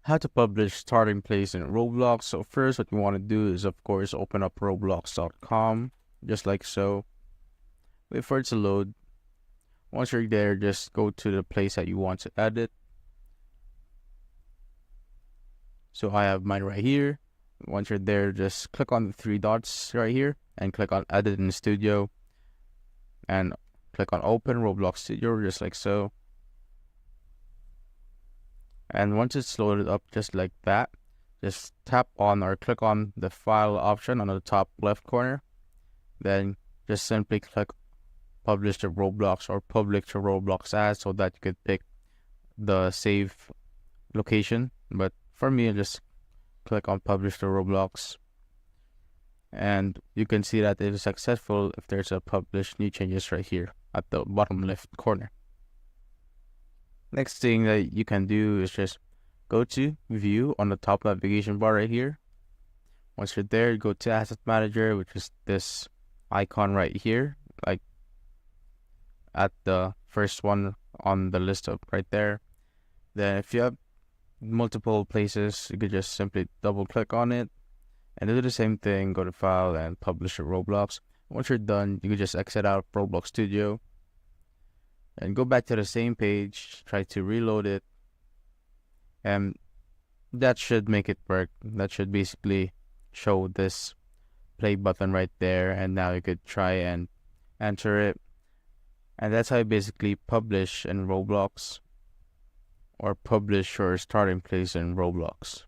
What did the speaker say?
How to publish starting place in Roblox. So first what you want to do is of course open up roblox.com just like so. Wait for it to load. Once you're there, just go to the place that you want to edit. So I have mine right here. Once you're there, just click on the three dots right here and click on edit in Studio and click on open Roblox Studio just like so. And once it's loaded up just like that, just tap on or click on the file option on the top left corner. Then just simply click publish to Roblox or public to Roblox as, so that you could pick the save location. But for me, I just click on publish to Roblox. And you can see that it is successful if there's a publish new changes right here at the bottom left corner. Next thing that you can do is just go to view on the top navigation bar right here. Once you're there, go to asset manager, which is this icon right here, like at the first one on the list up right there. Then if you have multiple places, you could just simply double click on it and do the same thing. Go to file and publish to Roblox. Once you're done, you can just exit out of Roblox Studio and go back to the same page, try to reload it, and that should make it work. That should basically show this play button right there, and now you could try and enter it. And that's how you basically publish in Roblox or publish your starting place in Roblox.